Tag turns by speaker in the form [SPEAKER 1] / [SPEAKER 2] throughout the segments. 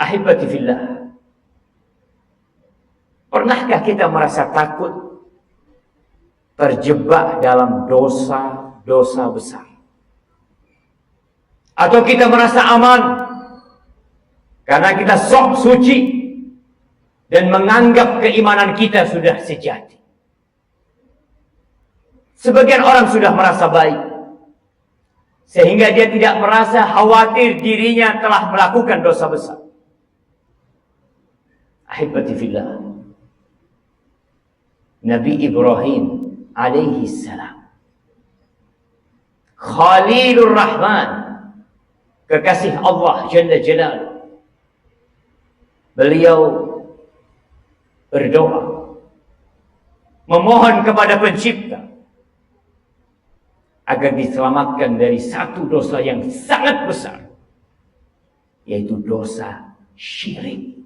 [SPEAKER 1] Ahibati fillah, pernahkah kita merasa takut terjebak dalam dosa-dosa besar? Atau kita merasa aman karena kita sok suci dan menganggap keimanan kita sudah sejati? Sebagian orang sudah merasa baik sehingga dia tidak merasa khawatir dirinya telah melakukan dosa besar. Ahibati fillah, Nabi Ibrahim alaihi salam, Khalilur Rahman, kekasih Allah Jalla Jalaluhu, beliau berdoa memohon kepada Pencipta agar diselamatkan dari satu dosa yang sangat besar, yaitu dosa syirik.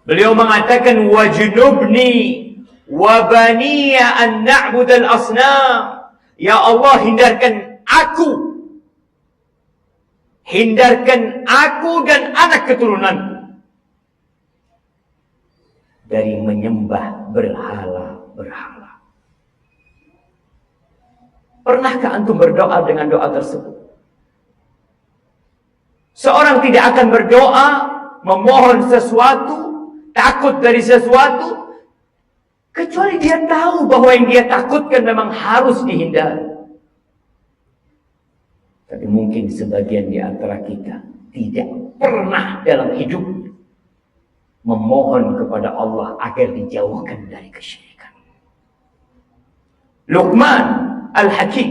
[SPEAKER 1] Beliau mengatakan, wajnubni wa baniya an na'budal asnam. Ya Allah, hindarkan aku dan anak keturunanku dari menyembah berhala-berhala. Pernahkah antum berdoa dengan doa tersebut? Seorang tidak akan berdoa memohon sesuatu, takut dari sesuatu, kecuali dia tahu bahwa yang dia takutkan memang harus dihindari. Tapi mungkin sebagian di antara kita tidak pernah dalam hidup memohon kepada Allah agar dijauhkan dari kesyirikan. Luqman Al-Hakim,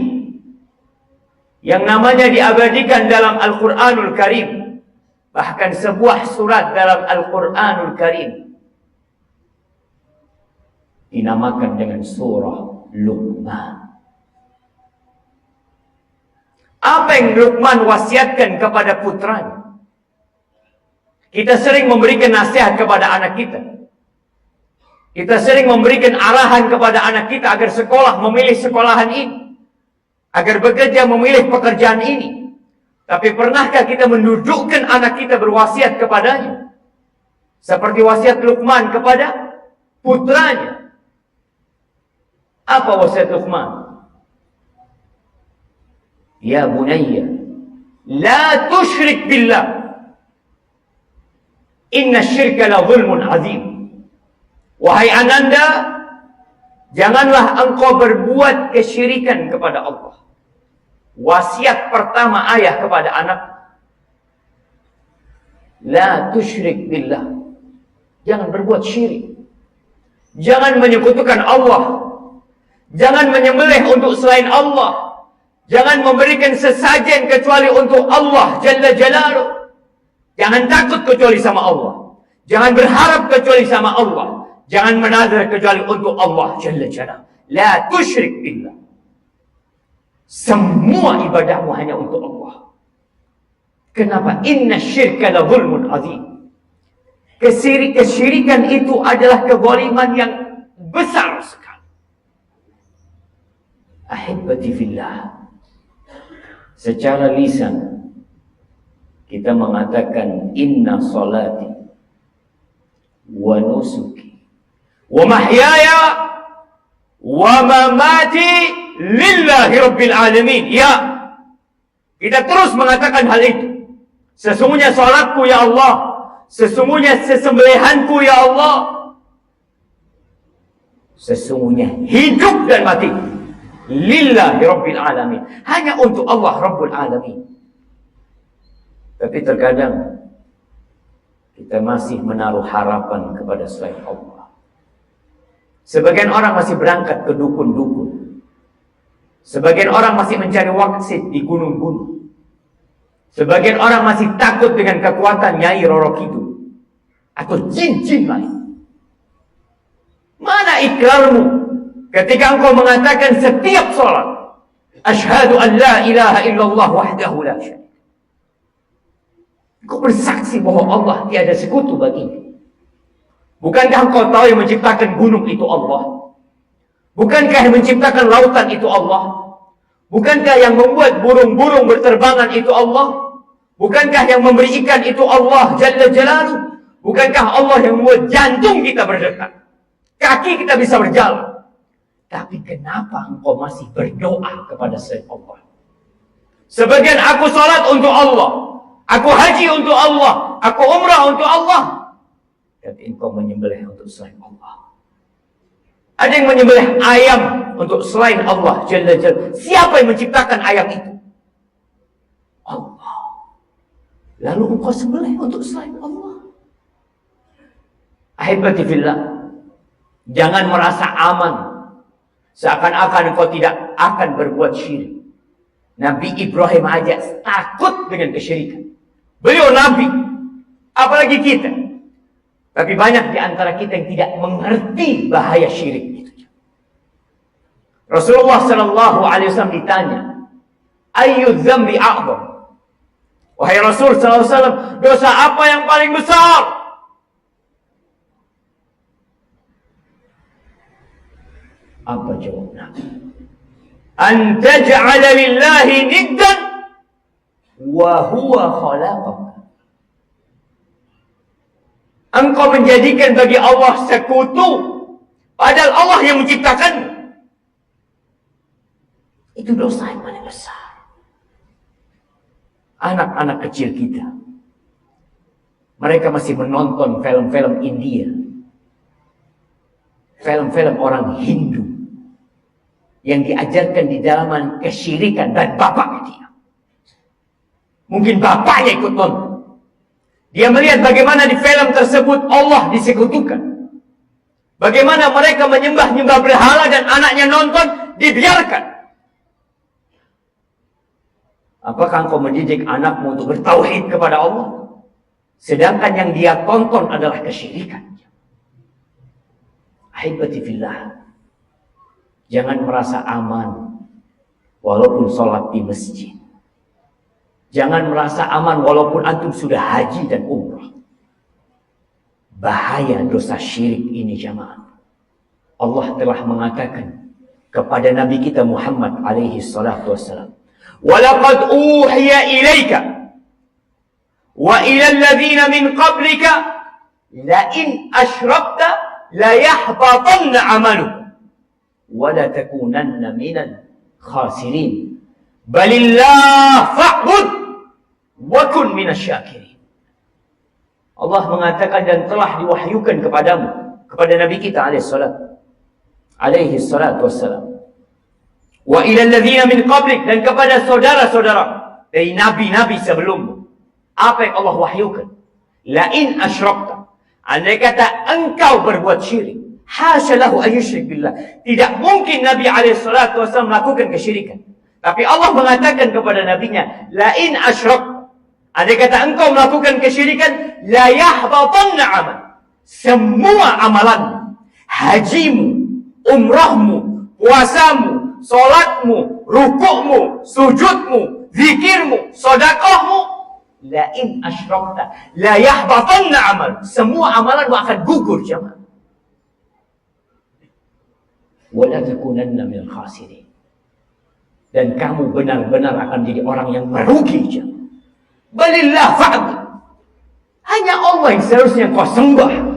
[SPEAKER 1] yang namanya diabadikan dalam Al-Quranul Karim, bahkan sebuah surat dalam Al-Quranul Karim dinamakan dengan surah Luqman. Apa yang Luqman wasiatkan kepada putranya? Kita sering memberikan nasihat kepada anak kita. Kita sering memberikan arahan kepada anak kita agar sekolah memilih sekolahan ini, agar bekerja memilih pekerjaan ini. Tapi pernahkah kita mendudukkan anak kita berwasiat kepadanya seperti wasiat Luqman kepada putranya? Apa wasiat Luqman? Ya bunayya, la tusyrik billah, inna syirka la zulmun azim. Wahai ananda, janganlah engkau berbuat kesyirikan kepada Allah. Wasiat pertama ayah kepada anak, la tusyrik billah, jangan berbuat syirik, jangan menyekutukan Allah, jangan menyembelih untuk selain Allah, jangan memberikan sesajen kecuali untuk Allah Jalla Jalaluhu, jangan takut kecuali sama Allah, jangan berharap kecuali sama Allah, jangan menazar kecuali untuk Allah Jalla Jalaluhu. La tusyrik billah, semua ibadahmu hanya untuk Allah. Kenapa? Inna syirka la zulmun azim. Kesyirikan itu adalah kezaliman yang besar sekali. Ahibati fillah, secara lisan kita mengatakan inna salati wa nusuki wa mahyaya wa mamati lillahi rabbil alamin. Ya, kita terus mengatakan hal itu. Sesungguhnya salatku ya Allah, sesungguhnya sesembelihanku ya Allah, sesungguhnya hidup dan mati lillahi rabbil alamin, hanya untuk Allah Rabbul Alamin. Tapi terkadang kita masih menaruh harapan kepada selain Allah. Sebagian orang masih berangkat ke dukun-dukun. Sebagian orang masih mencari waksit di gunung-gunung. Sebagian orang masih takut dengan kekuatan Nyai Roro Kidul atau jin-jin lain. Mana ikrarmu ketika engkau mengatakan setiap salat, asyhadu an la ilaha illallah wahdahu la syarika. Engkau bersaksi bahwa Allah tiada sekutu baginya. Bukankah engkau tahu yang menciptakan gunung itu Allah? Bukankah yang menciptakan lautan itu Allah? Bukankah yang membuat burung-burung berterbangan itu Allah? Bukankah yang memberi ikan itu Allah Jalla Jalaluh? Bukankah Allah yang membuat jantung kita berdetak, kaki kita bisa berjalan? Tapi kenapa engkau masih berdoa kepada selain Allah? Sebagian aku salat untuk Allah, aku haji untuk Allah, aku umrah untuk Allah, tapi engkau menyembelih untuk selain Allah. Ada yang menyembelih ayam untuk selain Allah Jalla Jalaluh. Siapa yang menciptakan ayam itu? Allah. Lalu engkau sembelih untuk selain Allah. Ahibati fillah, jangan merasa aman seakan-akan engkau tidak akan berbuat syirik. Nabi Ibrahim aja takut dengan kesyirikan. Beliau Nabi, apalagi kita. Tapi banyak di antara kita yang tidak mengerti bahaya syirik itu. Rasulullah SAW ditanya, Ayyu dzambi a'zam? Wahai Rasul SAW, dosa apa yang paling besar? Apa jawabnya? An taj'ala lillahi niddan wa huwa khalaqaka. Engkau menjadikan bagi Allah sekutu, padahal Allah yang menciptakanmu. Itu dosa yang paling besar. Anak-anak kecil kita, mereka masih menonton film-film India, film-film orang Hindu, yang diajarkan di dalam kesyirikan dan bapaknya dia. Mungkin bapaknya ikut nonton. Dia melihat bagaimana di film tersebut Allah disekutukan. Bagaimana mereka menyembah-nyembah berhala dan anaknya nonton, dibiarkan. Apakah engkau mendidik anakmu untuk bertauhid kepada Allah? Sedangkan yang dia tonton adalah kesyirikan. Ahibati fillah, jangan merasa aman walaupun sholat di masjid. Jangan merasa aman walaupun antum sudah haji dan umrah. Bahaya dosa syirik ini jamaah. Allah telah mengatakan kepada Nabi kita Muhammad alaihi salatu wassalam, وَلَقَدْ أُوحِيَ إِلَيْكَ وَإِلَى الَّذِينَ مِنْ قَبْلِكَ لَإِنْ أَشْرَكْتَ لَيَحْبَطَنَّ عَمَلُكَ وَلَتَكُونَنَّ مِنَ الْخَاسِرِينَ بَلِ اللَّهَ فَاعْبُدْ وَكُنْ مِنَ الشَّاكِرِينَ. Allah mengatakan dan telah diwahyukan kepadamu, kepada Nabi kita alaihi salatu wassalam, wa ilal ladzina min qablik, dan kepada saudara-saudara dari nabi-nabi sebelummu. Apa yang Allah wahyukan? La in asyrakta, andai kata engkau berbuat syirik, hasyalahu ayyusyrik billah, tidak mungkin Nabi alaihi salatu wasallam melakukan kesyirikan. Tapi Allah mengatakan kepada nabinya, la in asyrakta, andai kata engkau melakukan kesyirikan, la yahbatanna amal, semua amalanmu, hajimu, umrahmu, puasamu, solatmu, rukukmu, sujudmu, zikirmu, sedekahmu, la in asyrakta la yahbatanna amal, semua amalanmu akan gugur jemaah. Wa la takunanna minal khasirin, dan kamu benar-benar akan jadi orang yang merugi jemaah. Balillah fa'bud, hanya Allah yang seharusnya kau sembah.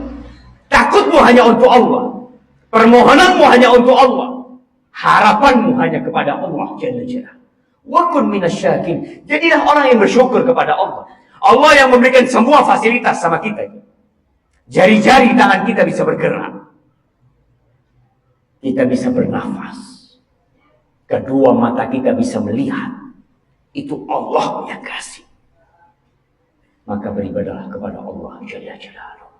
[SPEAKER 1] Takutmu hanya untuk Allah, permohonanmu hanya untuk Allah, harapanmu hanya kepada Allah Jalla Jalaluh. Wa kun minasyakirin, jadilah orang yang bersyukur kepada Allah. Allah yang memberikan semua fasilitas sama kita. Jari-jari tangan kita bisa bergerak, kita bisa bernafas, kedua mata kita bisa melihat. Itu Allah yang kasih. Maka beribadahlah kepada Allah Jalla Jalaluh.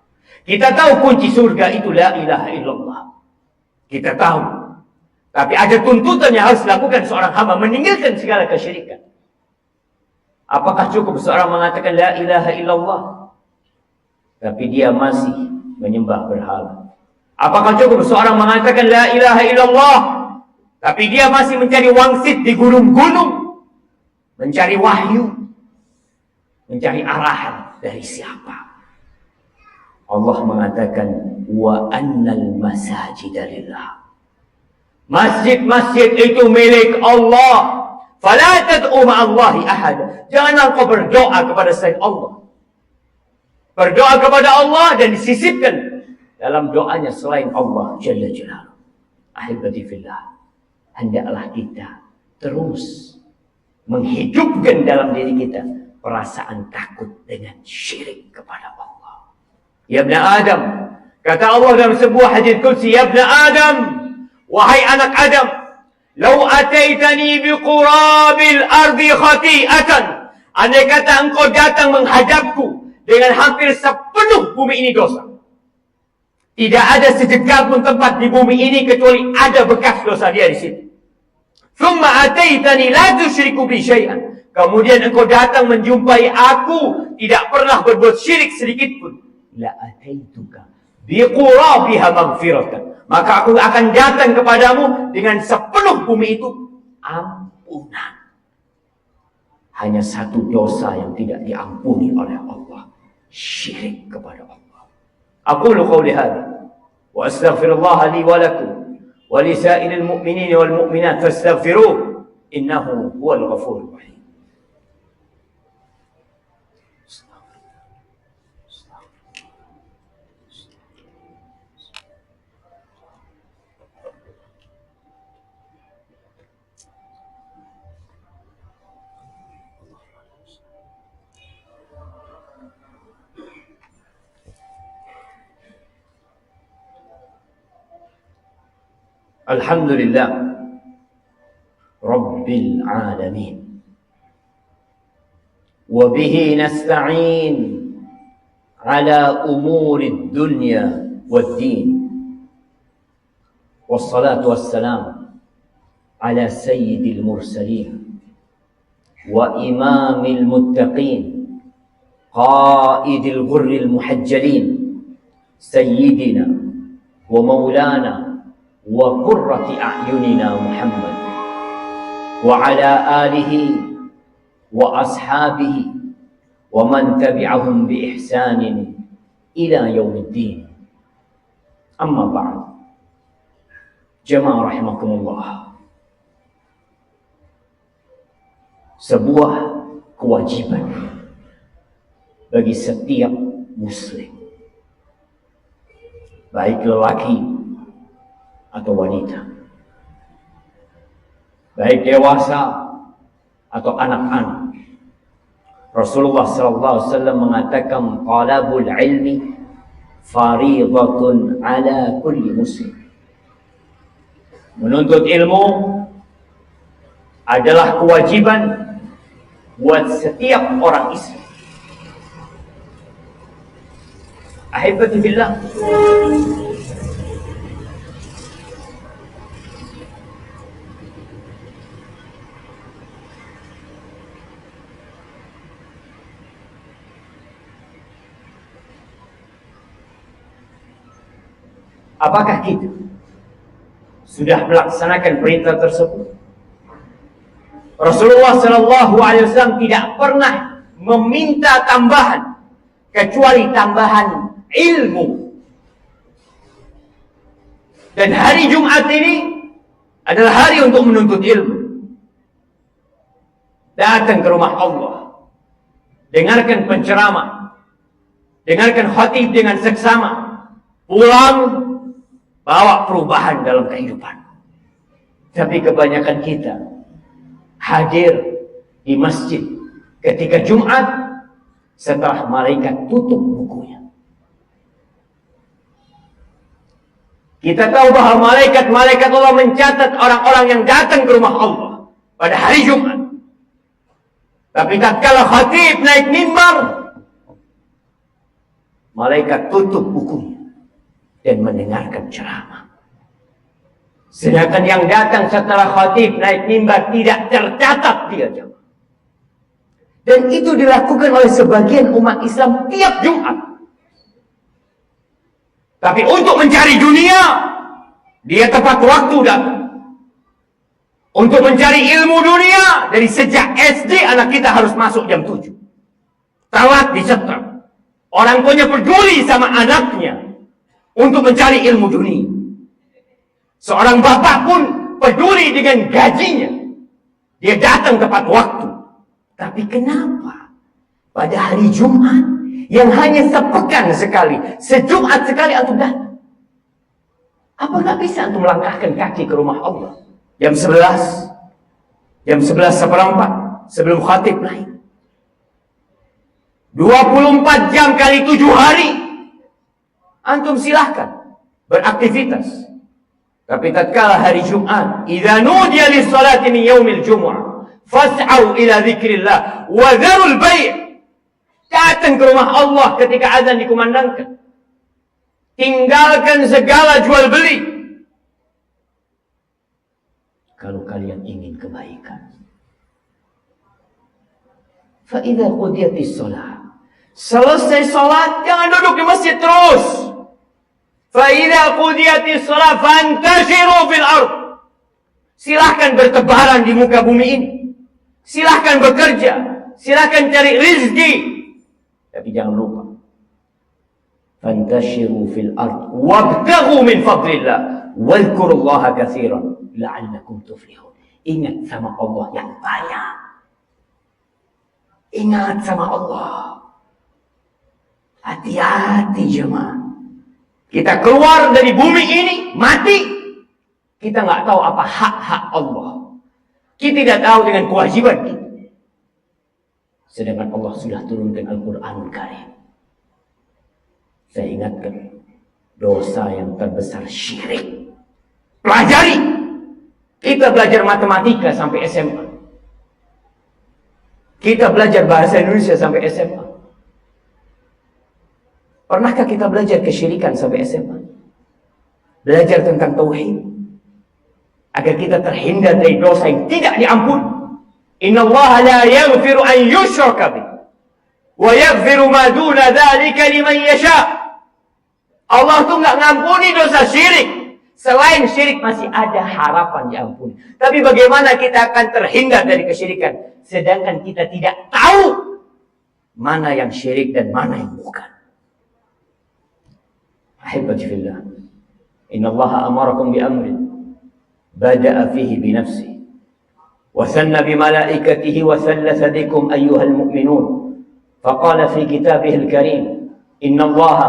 [SPEAKER 1] Kita tahu kunci surga itu la ilaha illallah, kita tahu. Tapi ada tuntutan yang harus dilakukan seorang hamba, meninggalkan segala kesyirikan. Apakah cukup seorang mengatakan la ilaha illallah, tapi dia masih menyembah berhala? Apakah cukup seorang mengatakan la ilaha illallah, tapi dia masih mencari wangsit di gunung-gunung, mencari wahyu, mencari arahan dari siapa? Allah mengatakan wa annal masajida lillah, masjid-masjid itu milik Allah, Fala tad'u ma'allahi ahad. Janganlah kau berdoa kepada selain Allah. Berdoa kepada Allah dan disisipkan dalam doanya selain Allah Jalla Jalaluhu. Ahibati fillah, hendaklah kita terus menghidupkan dalam diri kita perasaan takut dengan syirik kepada Allah. Ya ibn Adam, kata Allah dalam sebuah hadis qudsi, ya ibn Adam, wahai anak Adam, lau ataitani biqurabil ardi khati'atan, andai kata engkau datang menghadapku dengan hampir sepenuh bumi ini dosa. Tidak ada sejengkal pun tempat di bumi ini kecuali ada bekas dosa dia di situ. Thumma ataitani la tusyriku bi syai'an. Kemudian engkau datang menjumpai aku tidak pernah berbuat syirik sedikit pun. La ataituka bi qurabiha maghfiratan. Maka aku akan datang kepadamu dengan sepenuh bumi itu ampunan. Hanya satu dosa yang tidak diampuni oleh Allah, syirik kepada Allah. أقول قولي هذا وأستغفر الله لي ولكم ولسائر المؤمنين والمؤمنات فاستغفروه إنه هو الغفور الرحيم. الحمد لله رب العالمين وبه نستعين على أمور الدنيا والدين والصلاة والسلام على سيد المرسلين وإمام المتقين قائد الغر المحجلين سيدنا ومولانا وقرة أعيننا محمد وعلى آله وأصحابه ومن تبعهم بإحسان إلى يوم الدين. أما بعد، jemaah rahimakumullah, sebuah kewajiban bagi setiap muslim, baik lelaki atau wanita, baik dewasa atau anak-anak. Rasulullah SAW mengatakan, talabul ilmi faridatun ala kulli muslim. Menuntut ilmu adalah kewajiban buat setiap orang Islam. Ahibati fillah, apakah kita sudah melaksanakan perintah tersebut? Rasulullah SAW tidak pernah meminta tambahan kecuali tambahan ilmu. Dan hari Jumat ini adalah hari untuk menuntut ilmu. Datang ke rumah Allah, dengarkan penceramah, dengarkan khatib dengan seksama, pulang bawa perubahan dalam kehidupan. Tapi kebanyakan kita hadir di masjid ketika Jumat setelah malaikat tutup bukunya. Kita tahu bahwa malaikat Allah mencatat orang-orang yang datang ke rumah Allah pada hari Jumat. Tapi tatkala khatib naik mimbar, malaikat tutup bukunya dan mendengarkan ceramah. Sedangkan yang datang setelah khatib naik mimbar tidak tercatat dia jemaah. Dan itu dilakukan oleh sebagian umat Islam tiap Jumat. Tapi untuk mencari dunia, dia tepat waktu datang. Untuk mencari ilmu dunia, dari sejak SD anak kita harus masuk jam 7. Telat disetrap. Orang tuanya peduli sama anaknya untuk mencari ilmu dunia. Seorang bapak pun peduli dengan gajinya. Dia datang tepat waktu. Tapi kenapa pada hari Jumat yang hanya sepekan sekali, sejumat sekali antum datang? Apa nggak bisa antum melangkahkan kaki ke rumah Allah jam 11, jam 11:15 sebelum khatib naik? 24 jam kali 7 hari antum silahkan beraktivitas. Tapi tatkala hari Jumat, idza nudiya lis-salati min yaumil jumu'ah fas'au ila dzikrillah wa dzarul bai'. Datang ke rumah Allah ketika azan dikumandangkan. Tinggalkan segala jual beli. Kalau kalian ingin kebaikan. Fa idza qudiyatis shalah. Selesai salat jangan duduk di masjid terus. فَإِذَا قُضِيَتِ الصَّلَاةُ فَانْتَشِرُوا فِي الْأَرْضِ. Silahkan bertebaran di muka bumi ini. Silahkan bekerja. Silahkan cari rezeki. Tapi jangan lupa. فَانْتَشِرُوا فِي الْأَرْضِ وَابْتَغُوا مِنْ فَضْلِ اللَّهِ وَاذْكُرُوا اللَّهَ كَثِيرًا لَعَلَّكُمْ تُفْلِحُونَ. Ingat sama Allah yang banyak. Ingat sama Allah. Hati-hati jemaah. Kita keluar dari bumi ini, mati. Kita nggak tahu apa hak-hak Allah. Kita tidak tahu dengan kewajiban kita. Sedangkan Allah sudah turunkan Al-Quranul Karim. Saya ingatkan, dosa yang terbesar syirik. Pelajari. Kita belajar matematika sampai SMA. Kita belajar bahasa Indonesia sampai SMA. Pernahkah kita belajar kesyirikan sampai SMA? Belajar tentang tauhid agar kita terhindar dari dosa yang tidak diampuni. Innallaha la yaghfiru an yushraka bihi wa yaghfiru ma duna dzalika liman yasha. Allah tuh enggak ngampuni dosa syirik. Selain syirik masih ada harapan diampuni. Tapi bagaimana kita akan terhindar dari kesyirikan sedangkan kita tidak tahu mana yang syirik dan mana yang bukan? أحبتي في الله إن الله أمركم بأمر بدأ فيه بنفسه وثنى بملائكته وثلث بكم أيها المؤمنون فقال في كتابه الكريم إن الله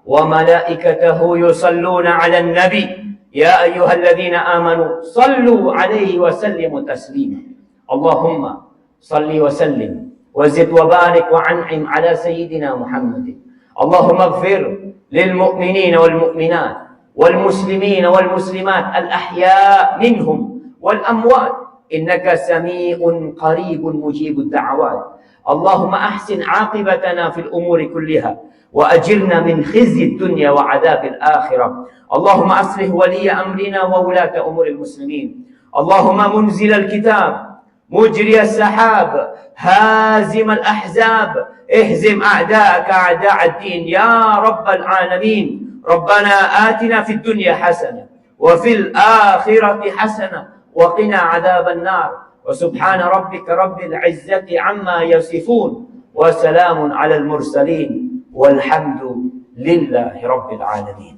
[SPEAKER 1] وملائكته يصلون على النبي يا أيها الذين آمنوا صلوا عليه وسلموا تسليما اللهم صل وسلم وزد وبارك وأنعم على سيدنا محمد اللهم اغفر للمؤمنين والمؤمنات والمسلمين والمسلمات الأحياء منهم والأموات إنك سميع قريب مجيب الدعوات اللهم أحسن عاقبتنا في الأمور كلها وأجرنا من خزي الدنيا وعذاب الآخرة اللهم أصلح ولي أمرنا وولاة أمور المسلمين اللهم منزل الكتاب مجري السحاب هازم الأحزاب اهزم أعداءك أعداء الدين يا رب العالمين ربنا آتنا في الدنيا حسنة وفي الآخرة حسنة وقنا عذاب النار وسبحان ربك رب العزة عما يصفون وسلام على المرسلين والحمد لله رب العالمين.